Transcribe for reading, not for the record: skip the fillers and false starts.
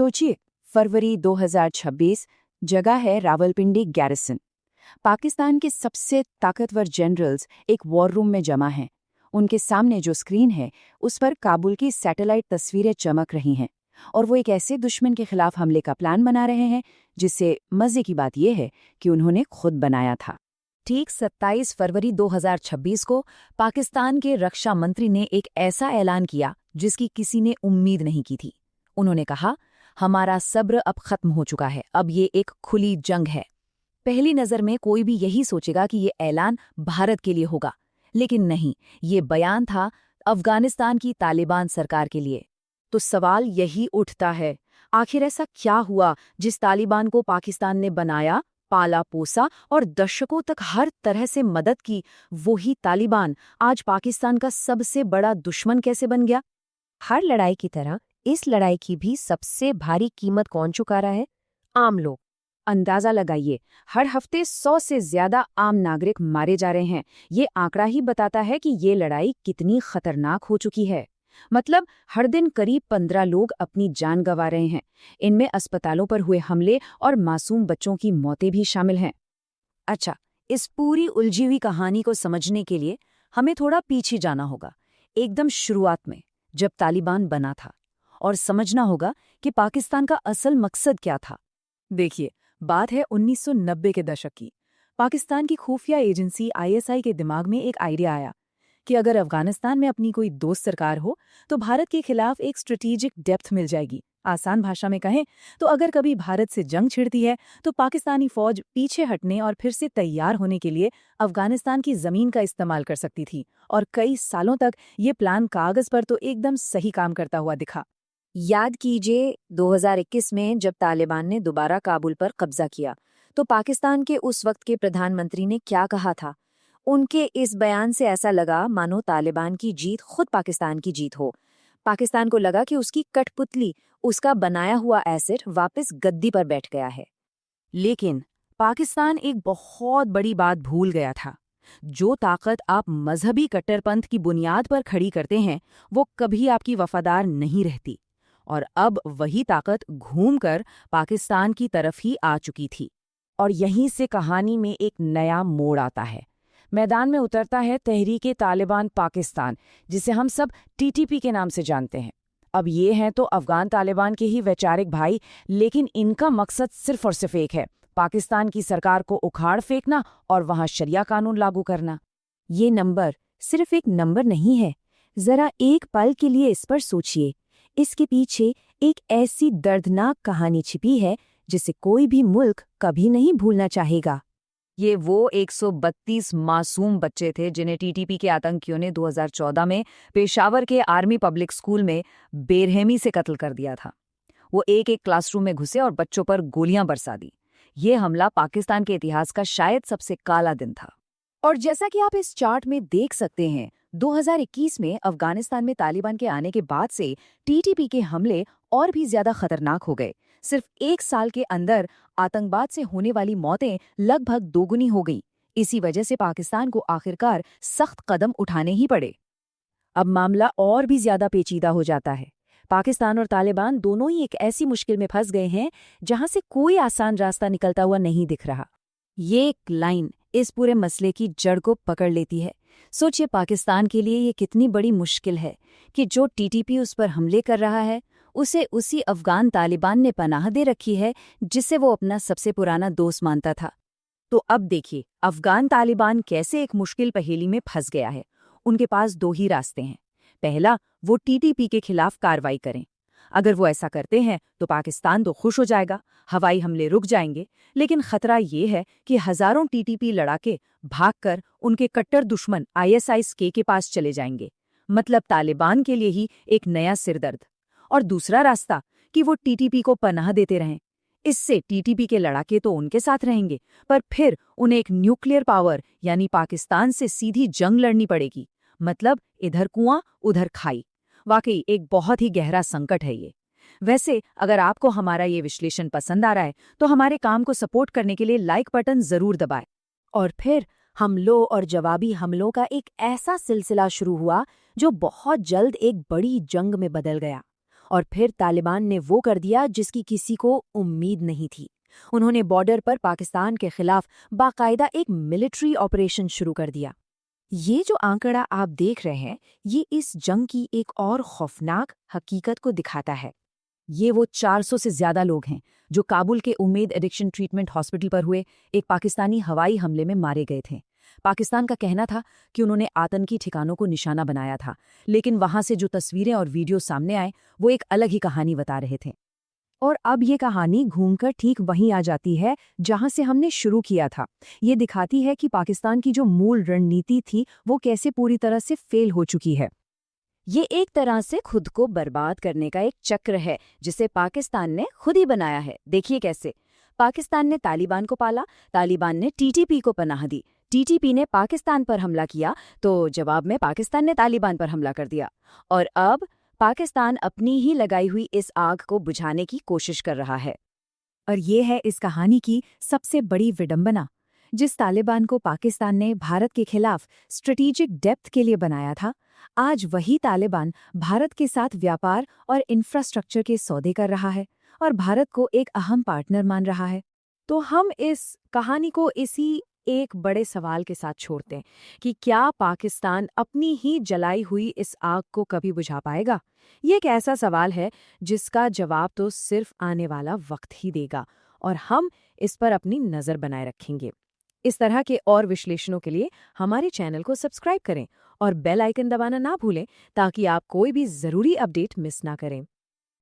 सोचिए, फरवरी 2026, जगह है रावलपिंडी गैरिसन। पाकिस्तान के सबसे ताकतवर जनरल्स एक वॉर रूम में जमा हैं। उनके सामने जो स्क्रीन है उस पर काबुल की सैटेलाइट तस्वीरें चमक रही हैं और वो एक ऐसे दुश्मन के खिलाफ हमले का प्लान बना रहे हैं जिससे मजे की बात यह है कि उन्होंने खुद बनाया था। ठीक 27 फरवरी 2026 को पाकिस्तान के रक्षा मंत्री ने एक ऐसा ऐलान किया जिसकी किसी ने उम्मीद नहीं की थी। उन्होंने कहा, हमारा सब्र अब खत्म हो चुका है, अब ये एक खुली जंग है। पहली नज़र में कोई भी यही सोचेगा कि ये ऐलान भारत के लिए होगा, लेकिन नहीं, ये बयान था अफगानिस्तान की तालिबान सरकार के लिए। तो सवाल यही उठता है, आखिर ऐसा क्या हुआ जिस तालिबान को पाकिस्तान ने बनाया, पाला पोसा और दशकों तक हर तरह से मदद की, वही तालिबान आज पाकिस्तान का सबसे बड़ा दुश्मन कैसे बन गया? हर लड़ाई की तरह इस लड़ाई की भी सबसे भारी कीमत कौन चुका रहा है? आम लोग। अंदाजा लगाइए, हर हफ्ते 100 से ज्यादा आम नागरिक मारे जा रहे हैं। ये आंकड़ा ही बताता है कि ये लड़ाई कितनी खतरनाक हो चुकी है। मतलब हर दिन करीब 15 लोग अपनी जान गंवा रहे हैं। इनमें अस्पतालों पर हुए हमले और मासूम बच्चों की मौतें भी शामिल हैं। अच्छा, इस पूरी उलझी हुई कहानी को समझने के लिए हमें थोड़ा पीछे जाना होगा, एकदम शुरुआत में, जब तालिबान बना था, और समझना होगा कि पाकिस्तान का असल मकसद क्या था। देखिए, बात है 1990 के दशक की। पाकिस्तान की खुफिया एजेंसी ISI के दिमाग में एक आइडिया आया कि अगर अफगानिस्तान में अपनी कोई दोस्त सरकार हो तो भारत के खिलाफ एक स्ट्रेटेजिक डेप्थ मिल जाएगी। आसान भाषा में कहें तो अगर कभी भारत से जंग छिड़ती है तो पाकिस्तानी फौज पीछे हटने और फिर से तैयार होने के लिए अफगानिस्तान की जमीन का इस्तेमाल कर सकती थी। और कई सालों तक ये प्लान कागज पर तो एकदम सही काम करता हुआ दिखा। याद कीजिए 2021 में जब तालिबान ने दोबारा काबुल पर कब्जा किया तो पाकिस्तान के उस वक्त के प्रधानमंत्री ने क्या कहा था? उनके इस बयान से ऐसा लगा मानो तालिबान की जीत खुद पाकिस्तान की जीत हो। पाकिस्तान को लगा कि उसकी कठपुतली, उसका बनाया हुआ एसेट वापस गद्दी पर बैठ गया है। लेकिन पाकिस्तान एक बहुत बड़ी बात भूल गया था। जो ताकत आप मजहबी कट्टरपंथ की बुनियाद पर खड़ी करते हैं वो कभी आपकी वफादार नहीं रहती। और अब वही ताकत घूमकर पाकिस्तान की तरफ ही आ चुकी थी। और यहीं से कहानी में एक नया मोड़ आता है। मैदान में उतरता है तहरीके तालिबान पाकिस्तान, जिसे हम सब TTP के नाम से जानते हैं। अब ये हैं तो अफगान तालिबान के ही वैचारिक भाई, लेकिन इनका मकसद सिर्फ और सिर्फ एक है, पाकिस्तान की सरकार को उखाड़ फेंकना और वहां शरिया कानून लागू करना। ये नंबर सिर्फ एक नंबर नहीं है। जरा एक पल के लिए इस पर सोचिए। इसके पीछे एक ऐसी दर्दनाक कहानी छिपी है जिसे कोई भी मुल्क कभी नहीं भूलना चाहेगा। ये वो 132 मासूम बच्चे थे जिन्हें TTP के आतंकियों ने 2014 में पेशावर के आर्मी पब्लिक स्कूल में बेरहमी से कत्ल कर दिया था। वो एक एक क्लासरूम में घुसे और बच्चों पर गोलियां बरसा दी। ये हमला पाकिस्तान के इतिहास का शायद सबसे काला दिन था। और जैसा कि आप इस चार्ट में देख सकते हैं, 2021 में अफगानिस्तान में तालिबान के आने के बाद से TTP के हमले और भी ज्यादा खतरनाक हो गए। सिर्फ एक साल के अंदर आतंकवाद से होने वाली मौतें लगभग दोगुनी हो गई। इसी वजह से पाकिस्तान को आखिरकार सख्त कदम उठाने ही पड़े। अब मामला और भी ज्यादा पेचीदा हो जाता है। पाकिस्तान और तालिबान दोनों ही एक ऐसी मुश्किल में फंस गए हैं जहां से कोई आसान रास्ता निकलता हुआ नहीं दिख रहा। ये एक लाइन इस पूरे मसले की जड़ को पकड़ लेती है। सोचिए, पाकिस्तान के लिए ये कितनी बड़ी मुश्किल है कि जो TTP उस पर हमले कर रहा है उसे उसी अफगान तालिबान ने पनाह दे रखी है जिसे वो अपना सबसे पुराना दोस्त मानता था। तो अब देखिए, अफगान तालिबान कैसे एक मुश्किल पहेली में फंस गया है। उनके पास दो ही रास्ते हैं। पहला, वो TTP के खिलाफ कार्रवाई करें। अगर वो ऐसा करते हैं तो पाकिस्तान तो खुश हो जाएगा, हवाई हमले रुक जाएंगे। लेकिन खतरा ये है कि हजारों TTP लड़ाके भागकर उनके कट्टर दुश्मन ISIS के पास चले जाएंगे। मतलब तालिबान के लिए ही एक नया सिरदर्द। और दूसरा रास्ता कि वो TTP को पनाह देते रहें। इससे TTP के लड़ाके तो उनके साथ रहेंगे, पर फिर उन्हें एक न्यूक्लियर पावर यानी पाकिस्तान से सीधी जंग लड़नी पड़ेगी। मतलब इधर कुआं उधर खाई। वाकई एक बहुत ही गहरा संकट है ये। वैसे अगर आपको हमारा ये विश्लेषण पसंद आ रहा है तो हमारे काम को सपोर्ट करने के लिए लाइक बटन जरूर दबाएं। और फिर हमलों और जवाबी हमलों का एक ऐसा सिलसिला शुरू हुआ जो बहुत जल्द एक बड़ी जंग में बदल गया। और फिर तालिबान ने वो कर दिया जिसकी किसी को उम्मीद नहीं थी। उन्होंने बॉर्डर पर पाकिस्तान के खिलाफ बाकायदा एक मिलिट्री ऑपरेशन शुरू कर दिया। ये जो आंकड़ा आप देख रहे हैं, ये इस जंग की एक और खौफनाक हकीकत को दिखाता है। ये वो 400 से ज्यादा लोग हैं जो काबुल के उम्मेद एडिक्शन ट्रीटमेंट हॉस्पिटल पर हुए एक पाकिस्तानी हवाई हमले में मारे गए थे। पाकिस्तान का कहना था कि उन्होंने आतंकी ठिकानों को निशाना बनाया था, लेकिन वहां से जो तस्वीरें और वीडियो सामने आए वो एक अलग ही कहानी बता रहे थे। और अब ये कहानी घूमकर ठीक वहीं आ जाती है जहां से हमने शुरू किया था। ये दिखाती है कि पाकिस्तान की जो मूल रणनीति थी वो कैसे पूरी तरह से फेल हो चुकी है। ये एक तरह से खुद को बर्बाद करने का एक चक्र है जिसे पाकिस्तान ने खुद ही बनाया है। देखिए कैसे। पाकिस्तान ने तालिबान को पाला, तालिबान ने टीटीपी को पनाह दी, टीटीपी ने पाकिस्तान पर हमला किया, तो जवाब में पाकिस्तान ने तालिबान पर हमला कर दिया। और अब पाकिस्तान अपनी ही लगाई हुई इस आग को बुझाने की कोशिश कर रहा है। और ये है इस कहानी की सबसे बड़ी विडंबना। जिस तालिबान को पाकिस्तान ने भारत के खिलाफ स्ट्रेटेजिक डेप्थ के लिए बनाया था, आज वही तालिबान भारत के साथ व्यापार और इंफ्रास्ट्रक्चर के सौदे कर रहा है और भारत को एक अहम पार्टनर मान रहा है। तो हम इस कहानी को इसी एक बड़े सवाल के साथ छोड़ते हैं कि क्या पाकिस्तान अपनी ही जलाई हुई इस आग को कभी बुझा पाएगा? ये एक ऐसा सवाल है जिसका जवाब तो सिर्फ आने वाला वक्त ही देगा, और हम इस पर अपनी नज़र बनाए रखेंगे। इस तरह के और विश्लेषणों के लिए हमारे चैनल को सब्सक्राइब करें और बेल आइकन दबाना ना भूलें ताकि आप कोई भी ज़रूरी अपडेट मिस ना करें।